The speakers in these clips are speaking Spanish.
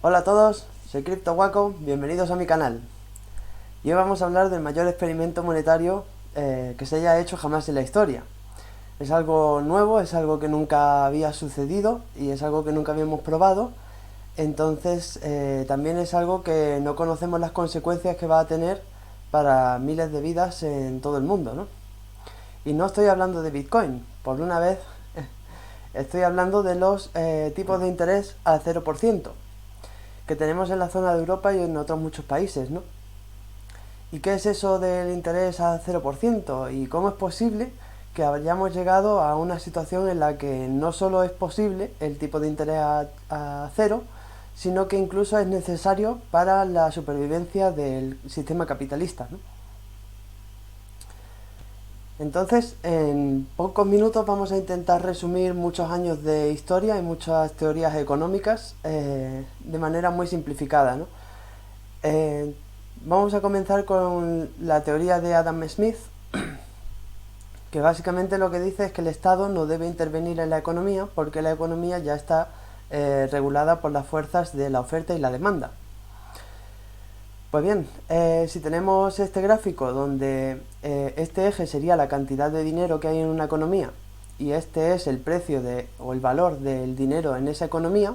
Hola a todos, soy CryptoWaco, bienvenidos a mi canal. Y hoy vamos a hablar del mayor experimento monetario que se haya hecho jamás en la historia. Es algo nuevo, es algo que nunca había sucedido y es algo que nunca habíamos probado. Entonces también es algo que no conocemos las consecuencias que va a tener para miles de vidas en todo el mundo, ¿no? Y no estoy hablando de Bitcoin, por una vez estoy hablando de los tipos de interés al 0% que tenemos en la zona de Europa y en otros muchos países, ¿no? ¿Y qué es eso del interés al 0%? ¿Y cómo es posible que hayamos llegado a una situación en la que no solo es posible el tipo de interés a cero, sino que incluso es necesario para la supervivencia del sistema capitalista, ¿no? Entonces, en pocos minutos vamos a intentar resumir muchos años de historia y muchas teorías económicas de manera muy simplificada, ¿no? Eh, Vamos a comenzar con la teoría de Adam Smith, que básicamente lo que dice es que el Estado no debe intervenir en la economía porque la economía ya está regulada por las fuerzas de la oferta y la demanda. Pues bien, si tenemos este gráfico donde este eje sería la cantidad de dinero que hay en una economía y este es el precio o el valor del dinero en esa economía,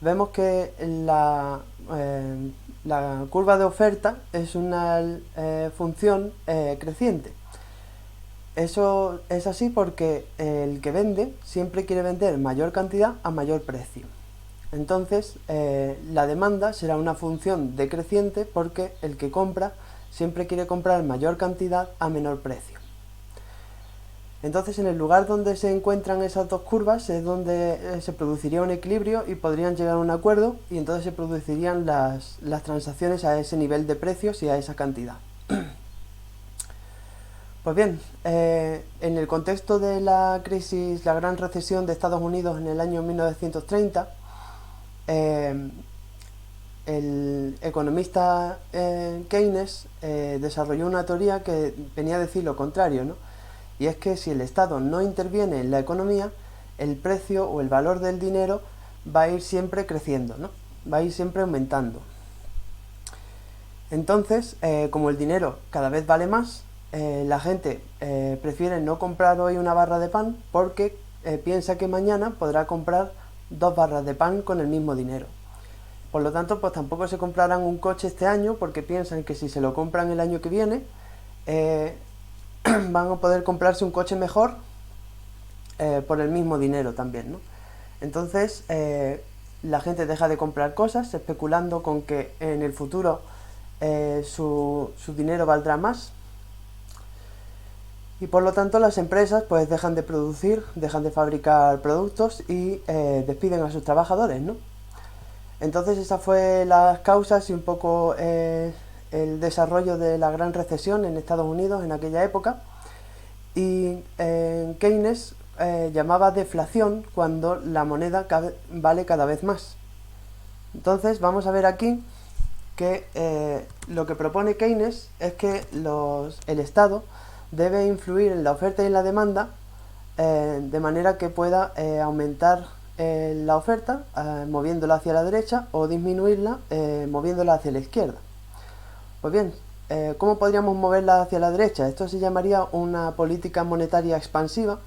vemos que la curva de oferta es una función creciente. Eso es así porque el que vende siempre quiere vender mayor cantidad a mayor precio. Entonces, la demanda será una función decreciente porque el que compra siempre quiere comprar mayor cantidad a menor precio. Entonces, en el lugar donde se encuentran esas dos curvas es donde se produciría un equilibrio y podrían llegar a un acuerdo y entonces se producirían las transacciones a ese nivel de precios y a esa cantidad. Pues bien, en el contexto de la crisis, la gran recesión de Estados Unidos en el año 1930, eh, el economista Keynes desarrolló una teoría que venía a decir lo contrario, ¿no? Y es que si el Estado no interviene en la economía, el precio o el valor del dinero va a ir siempre creciendo, ¿no? Va a ir siempre aumentando. Entonces, como el dinero cada vez vale más, la gente prefiere no comprar hoy una barra de pan porque piensa que mañana podrá comprar 2 barras de pan con el mismo dinero. Por lo tanto, pues tampoco se comprarán un coche este año porque piensan que si se lo compran el año que viene, eh, van a poder comprarse un coche mejor por el mismo dinero también, ¿no? Entonces, la gente deja de comprar cosas especulando con que en el futuro su dinero valdrá más y por lo tanto las empresas pues dejan de producir, dejan de fabricar productos y despiden a sus trabajadores, ¿no? Entonces esas fue las causas y un poco el desarrollo de la gran recesión en Estados Unidos en aquella época. Y Keynes llamaba deflación cuando la moneda vale cada vez más. Entonces vamos a ver aquí que lo que propone Keynes es que el Estado debe influir en la oferta y en la demanda de manera que pueda aumentar la oferta moviéndola hacia la derecha o disminuirla moviéndola hacia la izquierda. Pues bien, ¿cómo podríamos moverla hacia la derecha? Esto se llamaría una política monetaria expansiva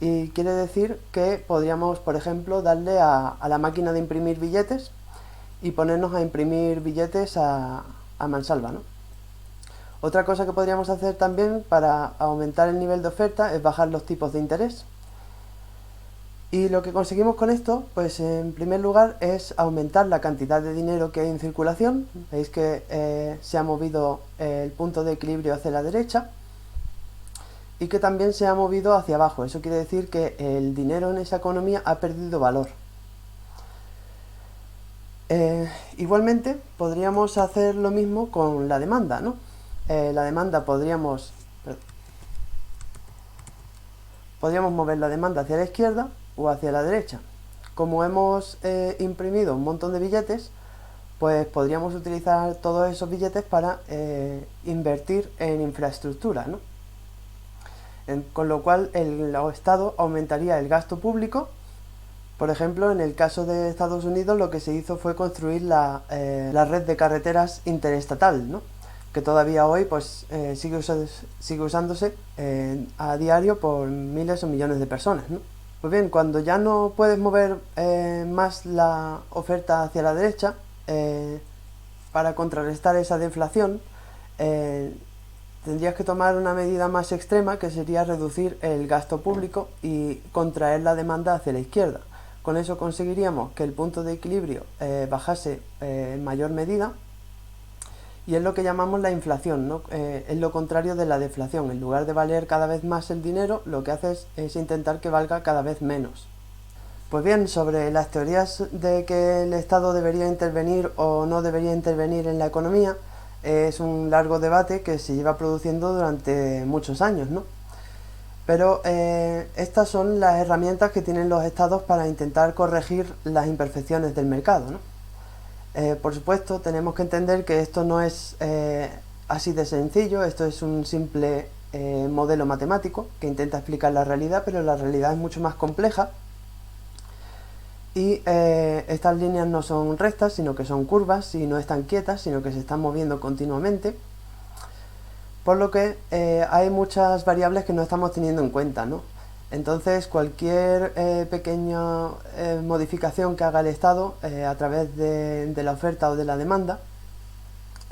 y quiere decir que podríamos, por ejemplo, darle a la máquina de imprimir billetes y ponernos a imprimir billetes a mansalva, ¿no? Otra cosa que podríamos hacer también para aumentar el nivel de oferta es bajar los tipos de interés. Y lo que conseguimos con esto, pues en primer lugar es aumentar la cantidad de dinero que hay en circulación. Veis que se ha movido el punto de equilibrio hacia la derecha y que también se ha movido hacia abajo. Eso quiere decir que el dinero en esa economía ha perdido valor. Igualmente podríamos hacer lo mismo con la demanda, ¿no? La demanda podríamos mover la demanda hacia la izquierda o hacia la derecha. Como hemos imprimido un montón de billetes, pues podríamos utilizar todos esos billetes para invertir en infraestructura, ¿no? Con lo cual el Estado aumentaría el gasto público Por ejemplo, en el caso de Estados Unidos lo que se hizo fue construir la red de carreteras interestatal, ¿no? Que todavía hoy pues, sigue usándose a diario por miles o millones de personas, ¿no? Pues bien, cuando ya no puedes mover más la oferta hacia la derecha, para contrarrestar esa deflación, eh, tendrías que tomar una medida más extrema, que sería reducir el gasto público y contraer la demanda hacia la izquierda. Con eso conseguiríamos que el punto de equilibrio bajase en mayor medida, y es lo que llamamos la inflación, ¿no? Es lo contrario de la deflación. En lugar de valer cada vez más el dinero, lo que hace es intentar que valga cada vez menos. Pues bien, sobre las teorías de que el Estado debería intervenir o no debería intervenir en la economía, es un largo debate que se lleva produciendo durante muchos años, ¿no? Pero estas son las herramientas que tienen los estados para intentar corregir las imperfecciones del mercado, ¿no? Por supuesto, tenemos que entender que esto no es así de sencillo. Esto es un simple modelo matemático que intenta explicar la realidad, pero la realidad es mucho más compleja. Y estas líneas no son rectas, sino que son curvas, y no están quietas, sino que se están moviendo continuamente. Por lo que hay muchas variables que no estamos teniendo en cuenta, ¿no? Entonces, cualquier pequeña modificación que haga el Estado a través de la oferta o de la demanda,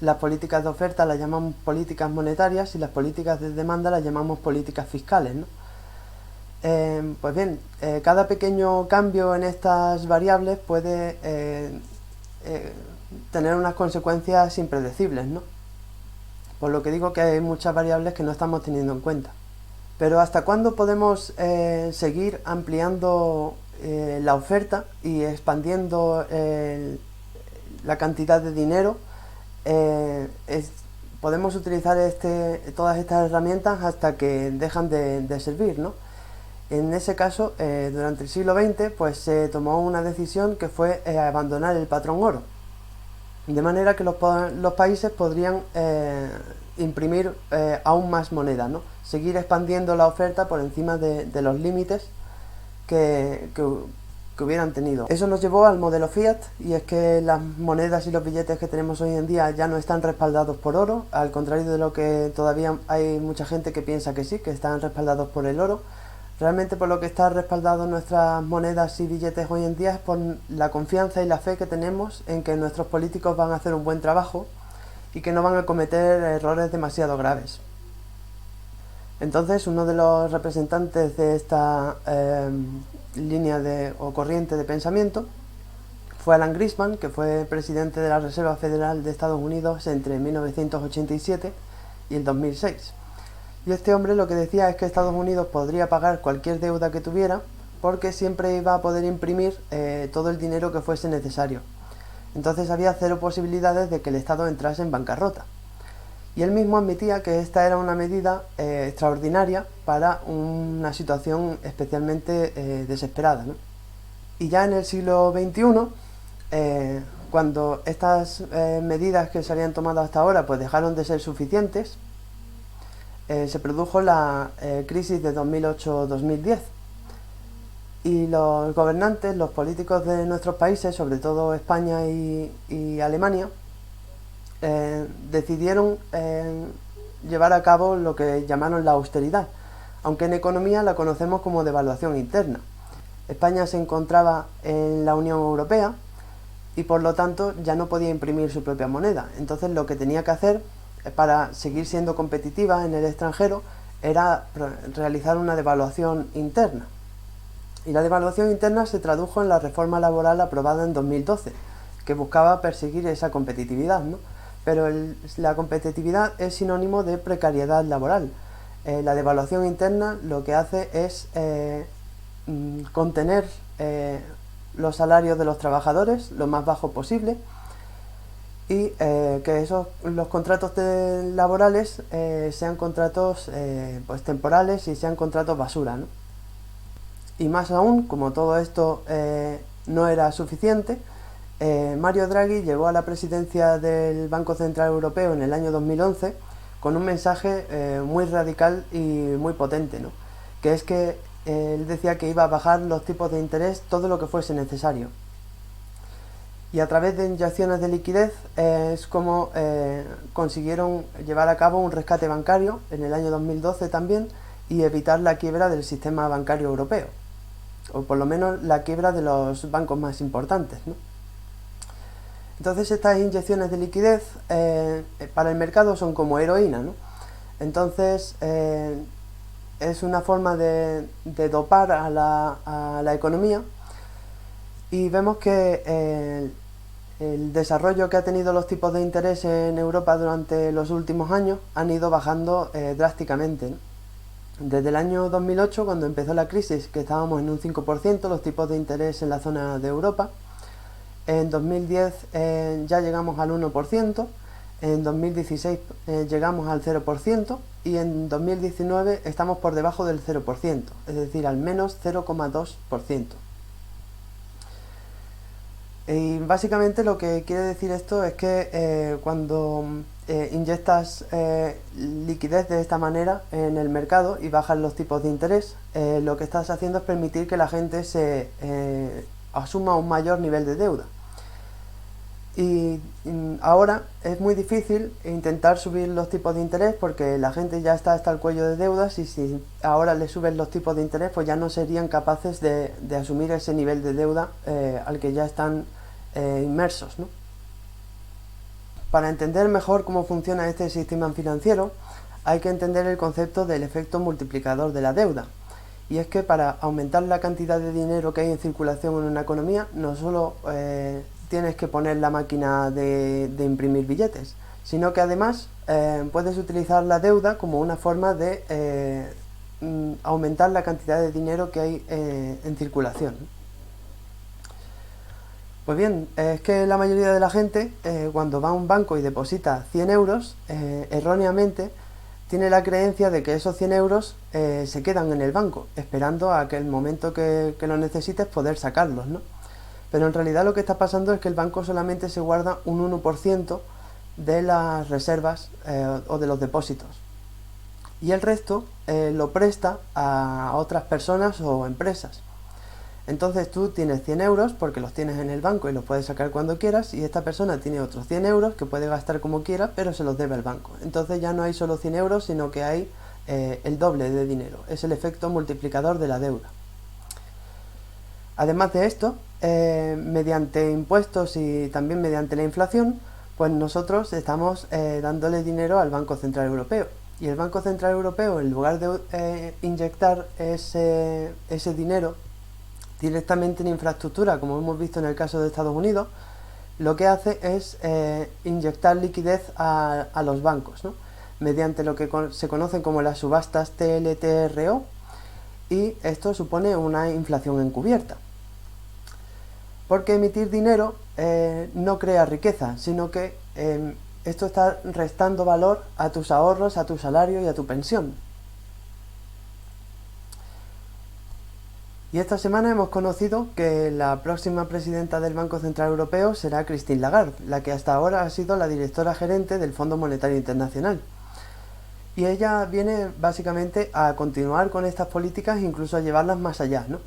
las políticas de oferta las llamamos políticas monetarias y las políticas de demanda las llamamos políticas fiscales, ¿no? Pues bien, cada pequeño cambio en estas variables puede tener unas consecuencias impredecibles, ¿no? Por lo que digo que hay muchas variables que no estamos teniendo en cuenta. Pero ¿hasta cuándo podemos seguir ampliando la oferta y expandiendo la cantidad de dinero? Podemos utilizar todas estas herramientas hasta que dejan de servir, ¿no? En ese caso, durante el siglo XX, pues se tomó una decisión que fue abandonar el patrón oro. De manera que los países podrían imprimir aún más moneda, ¿no? Seguir expandiendo la oferta por encima de los límites que hubieran tenido. Eso nos llevó al modelo Fiat, y es que las monedas y los billetes que tenemos hoy en día ya no están respaldados por oro, al contrario de lo que todavía hay mucha gente que piensa que sí, que están respaldados por el oro. Realmente por lo que está respaldado nuestras monedas y billetes hoy en día es por la confianza y la fe que tenemos en que nuestros políticos van a hacer un buen trabajo y que no van a cometer errores demasiado graves. Entonces, uno de los representantes de esta línea o corriente de pensamiento fue Alan Greenspan, que fue presidente de la Reserva Federal de Estados Unidos entre 1987 y el 2006. Y este hombre lo que decía es que Estados Unidos podría pagar cualquier deuda que tuviera, porque siempre iba a poder imprimir todo el dinero que fuese necesario. Entonces había cero posibilidades de que el Estado entrase en bancarrota. Y él mismo admitía que esta era una medida extraordinaria para una situación especialmente desesperada, ¿no? Y ya en el siglo XXI, cuando estas medidas que se habían tomado hasta ahora pues dejaron de ser suficientes, se produjo la crisis de 2008-2010, y los gobernantes, los políticos de nuestros países, sobre todo España y Alemania, decidieron llevar a cabo lo que llamaron la austeridad, aunque en economía la conocemos como devaluación interna. España se encontraba en la Unión Europea y por lo tanto ya no podía imprimir su propia moneda. Entonces lo que tenía que hacer para seguir siendo competitiva en el extranjero era realizar una devaluación interna. Y la devaluación interna se tradujo en la reforma laboral aprobada en 2012, que buscaba perseguir esa competitividad, ¿no? Pero la competitividad es sinónimo de precariedad laboral. La devaluación interna lo que hace es contener los salarios de los trabajadores lo más bajo posible, y que los contratos laborales sean contratos pues temporales y sean contratos basura, ¿no? Y más aún, como todo esto no era suficiente, Mario Draghi llegó a la presidencia del Banco Central Europeo en el año 2011 con un mensaje muy radical y muy potente, ¿no? Que es que él decía que iba a bajar los tipos de interés todo lo que fuese necesario. Y a través de inyecciones de liquidez es como consiguieron llevar a cabo un rescate bancario en el año 2012 también y evitar la quiebra del sistema bancario europeo, o por lo menos la quiebra de los bancos más importantes, ¿no? Entonces estas inyecciones de liquidez para el mercado son como heroína, ¿no? Entonces es una forma de dopar a la economía, y vemos que el desarrollo que ha tenido los tipos de interés en Europa durante los últimos años han ido bajando drásticamente, ¿no? Desde el año 2008, cuando empezó la crisis, que estábamos en un 5% los tipos de interés en la zona de Europa. En 2010 ya llegamos al 1%, en 2016 llegamos al 0% y en 2019 estamos por debajo del 0%, es decir, al menos 0,2%. Y básicamente lo que quiere decir esto es que cuando inyectas liquidez de esta manera en el mercado y bajas los tipos de interés, lo que estás haciendo es permitir que la gente se asuma un mayor nivel de deuda. Y ahora es muy difícil intentar subir los tipos de interés porque la gente ya está hasta el cuello de deudas, y si ahora le subes los tipos de interés pues ya no serían capaces de asumir ese nivel de deuda al que ya están inmersos, ¿no? Para entender mejor cómo funciona este sistema financiero hay que entender el concepto del efecto multiplicador de la deuda. Y es que para aumentar la cantidad de dinero que hay en circulación en una economía, no solo tienes que poner la máquina de imprimir billetes, sino que además puedes utilizar la deuda como una forma de aumentar la cantidad de dinero que hay en circulación. Pues bien, es que la mayoría de la gente cuando va a un banco y deposita 100 euros, erróneamente tiene la creencia de que esos 100 euros se quedan en el banco, esperando a que el momento que lo necesites poder sacarlos, ¿no? Pero en realidad lo que está pasando es que el banco solamente se guarda un 1% de las reservas o de los depósitos. Y el resto lo presta a otras personas o empresas. Entonces tú tienes 100 euros porque los tienes en el banco y los puedes sacar cuando quieras, y esta persona tiene otros 100 euros que puede gastar como quiera, pero se los debe al banco. Entonces ya no hay solo 100 euros, sino que hay el doble de dinero. Es el efecto multiplicador de la deuda. Además de esto, mediante impuestos y también mediante la inflación, pues nosotros estamos dándole dinero al Banco Central Europeo. Y el Banco Central Europeo, en lugar de inyectar ese dinero directamente en infraestructura, como hemos visto en el caso de Estados Unidos, lo que hace es inyectar liquidez a los bancos, ¿no? Mediante lo que se conocen como las subastas TLTRO, y esto supone una inflación encubierta. Porque emitir dinero no crea riqueza, sino que esto está restando valor a tus ahorros, a tu salario y a tu pensión. Y esta semana hemos conocido que la próxima presidenta del Banco Central Europeo será Christine Lagarde, la que hasta ahora ha sido la directora gerente del Fondo Monetario Internacional. Y ella viene básicamente a continuar con estas políticas e incluso a llevarlas más allá, ¿no?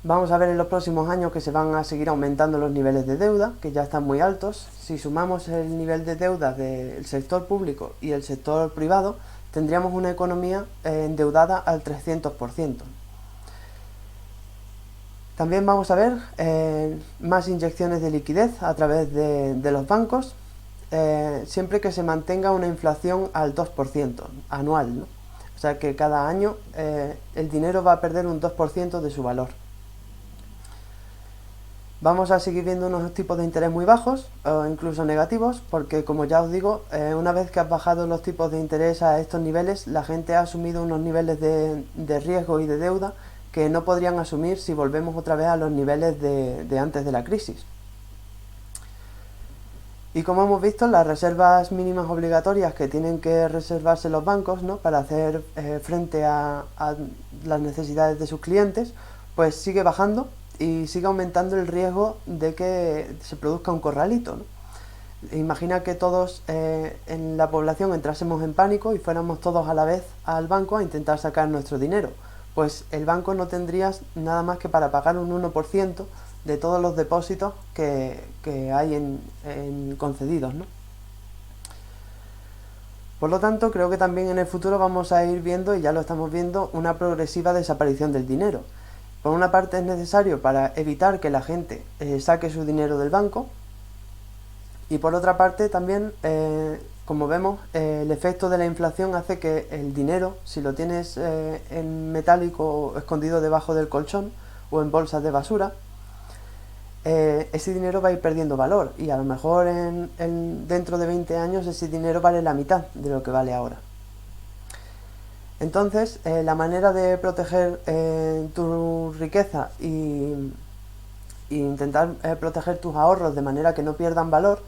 Vamos a ver en los próximos años que se van a seguir aumentando los niveles de deuda, que ya están muy altos. Si sumamos el nivel de deuda del sector público y el sector privado, tendríamos una economía endeudada al 300%. También vamos a ver más inyecciones de liquidez a través de los bancos, siempre que se mantenga una inflación al 2% anual, ¿no? O sea que cada año el dinero va a perder un 2% de su valor. Vamos a seguir viendo unos tipos de interés muy bajos o incluso negativos, porque como ya os digo, una vez que has bajado los tipos de interés a estos niveles, la gente ha asumido unos niveles de riesgo y de deuda que no podrían asumir si volvemos otra vez a los niveles de antes de la crisis. Y como hemos visto, las reservas mínimas obligatorias que tienen que reservarse los bancos, ¿no?, para hacer frente a las necesidades de sus clientes, pues sigue bajando y sigue aumentando el riesgo de que se produzca un corralito, ¿no? Imagina que todos en la población entrásemos en pánico y fuéramos todos a la vez al banco a intentar sacar nuestro dinero. Pues el banco no tendría nada más que para pagar un 1% de todos los depósitos que hay en concedidos, ¿no? Por lo tanto, creo que también en el futuro vamos a ir viendo, y ya lo estamos viendo, una progresiva desaparición del dinero. Por una parte es necesario para evitar que la gente saque su dinero del banco, y por otra parte también, como vemos, el efecto de la inflación hace que el dinero, si lo tienes en metálico escondido debajo del colchón o en bolsas de basura, ese dinero va a ir perdiendo valor, y a lo mejor dentro de 20 años ese dinero vale la mitad de lo que vale ahora. Entonces, la manera de proteger tu riqueza y intentar proteger tus ahorros de manera que no pierdan valor,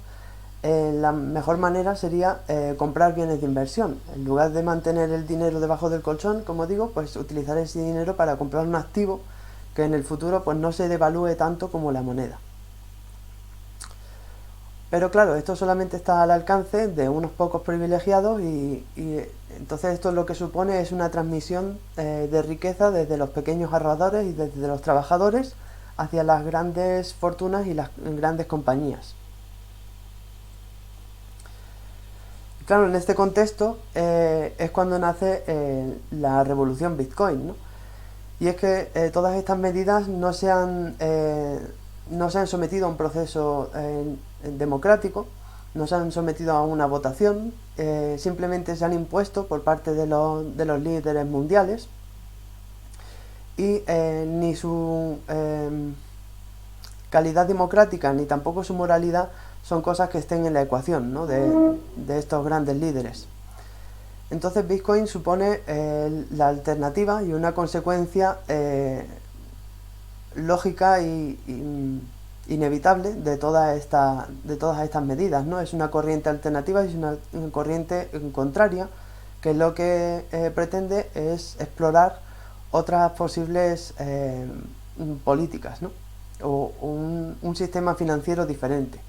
la mejor manera sería comprar bienes de inversión. En lugar de mantener el dinero debajo del colchón, como digo, pues utilizar ese dinero para comprar un activo que en el futuro pues no se devalúe tanto como la moneda. Pero claro, esto solamente está al alcance de unos pocos privilegiados, y entonces esto lo que supone es una transmisión de riqueza desde los pequeños ahorradores y desde los trabajadores hacia las grandes fortunas y las grandes compañías. Claro, en este contexto es cuando nace la revolución Bitcoin, ¿no? Y es que todas estas medidas no se han sometido a un proceso democrático, no se han sometido a una votación, simplemente se han impuesto por parte de los líderes mundiales, y ni su calidad democrática ni tampoco su moralidad son cosas que estén en la ecuación, ¿no?, de estos grandes líderes. Entonces Bitcoin supone la alternativa y una consecuencia lógica y inevitable de todas estas medidas, ¿no? Es una corriente alternativa, es una corriente contraria, que lo que pretende es explorar otras posibles políticas, ¿no?, o un sistema financiero diferente.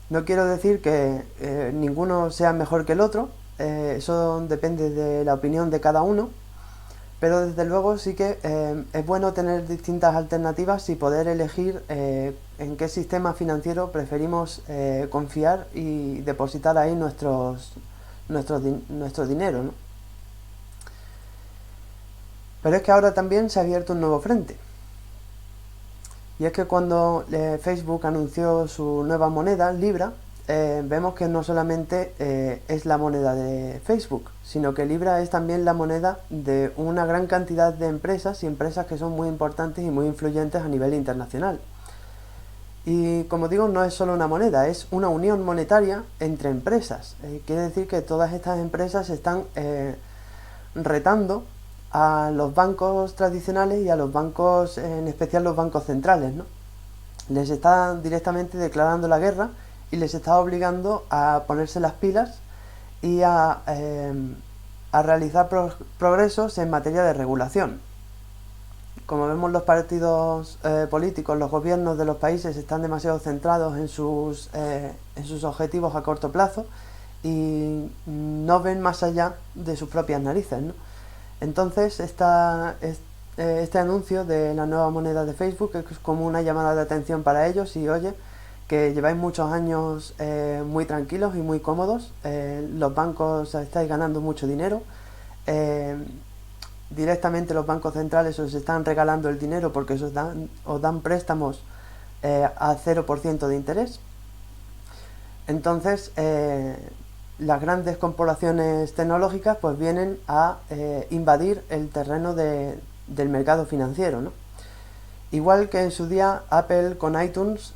No quiero decir que ninguno sea mejor que el otro, eso depende de la opinión de cada uno, pero desde luego sí que es bueno tener distintas alternativas y poder elegir en qué sistema financiero preferimos confiar y depositar ahí nuestro dinero, ¿no? Pero es que ahora también se ha abierto un nuevo frente. Y es que cuando Facebook anunció su nueva moneda, Libra, vemos que no solamente es la moneda de Facebook, sino que Libra es también la moneda de una gran cantidad de empresas, y empresas que son muy importantes y muy influyentes a nivel internacional. Y como digo, no es solo una moneda, es una unión monetaria entre empresas. Quiere decir que todas estas empresas están retando a los bancos tradicionales y a los bancos, en especial los bancos centrales, ¿no? Les está directamente declarando la guerra y les está obligando a ponerse las pilas y a realizar progresos en materia de regulación. Como vemos, los partidos políticos, los gobiernos de los países están demasiado centrados en sus objetivos a corto plazo y no ven más allá de sus propias narices, ¿no? Entonces, este anuncio de la nueva moneda de Facebook es como una llamada de atención para ellos, y oye, que lleváis muchos años muy tranquilos y muy cómodos, los bancos estáis ganando mucho dinero, directamente los bancos centrales os están regalando el dinero porque os dan préstamos a 0% de interés. Entonces, las grandes corporaciones tecnológicas pues vienen a invadir el terreno del mercado financiero, ¿no? Igual que en su día Apple con iTunes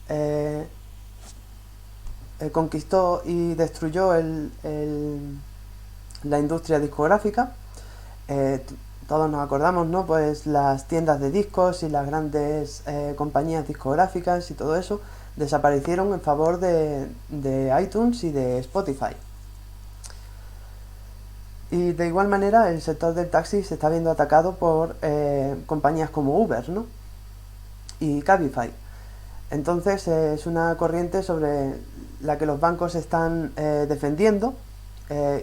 conquistó y destruyó la industria discográfica. Todos nos acordamos, ¿no?, pues las tiendas de discos y las grandes compañías discográficas y todo eso desaparecieron en favor de iTunes y de Spotify. Y de igual manera el sector del taxi se está viendo atacado por compañías como Uber, ¿no?, y Cabify. Entonces es una corriente sobre la que los bancos se están defendiendo,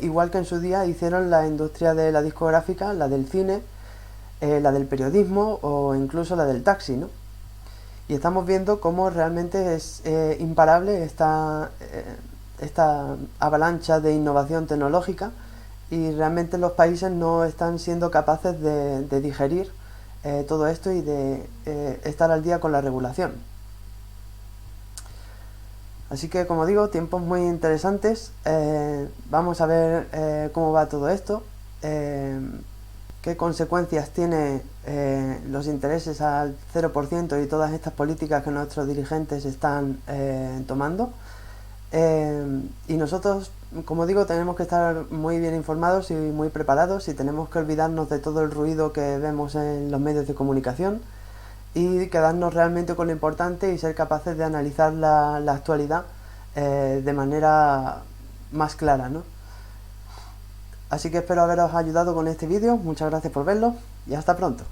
igual que en su día hicieron la industria de la discográfica, la del cine, la del periodismo o incluso la del taxi, ¿no? Y estamos viendo cómo realmente es imparable esta avalancha de innovación tecnológica, y realmente los países no están siendo capaces de digerir todo esto y de estar al día con la regulación. Así que, como digo, tiempos muy interesantes. Vamos a ver cómo va todo esto, qué consecuencias tiene los intereses al 0% y todas estas políticas que nuestros dirigentes están tomando. Y nosotros, como digo, tenemos que estar muy bien informados y muy preparados, y tenemos que olvidarnos de todo el ruido que vemos en los medios de comunicación y quedarnos realmente con lo importante y ser capaces de analizar la actualidad de manera más clara, ¿no? Así que espero haberos ayudado con este vídeo, muchas gracias por verlo y hasta pronto.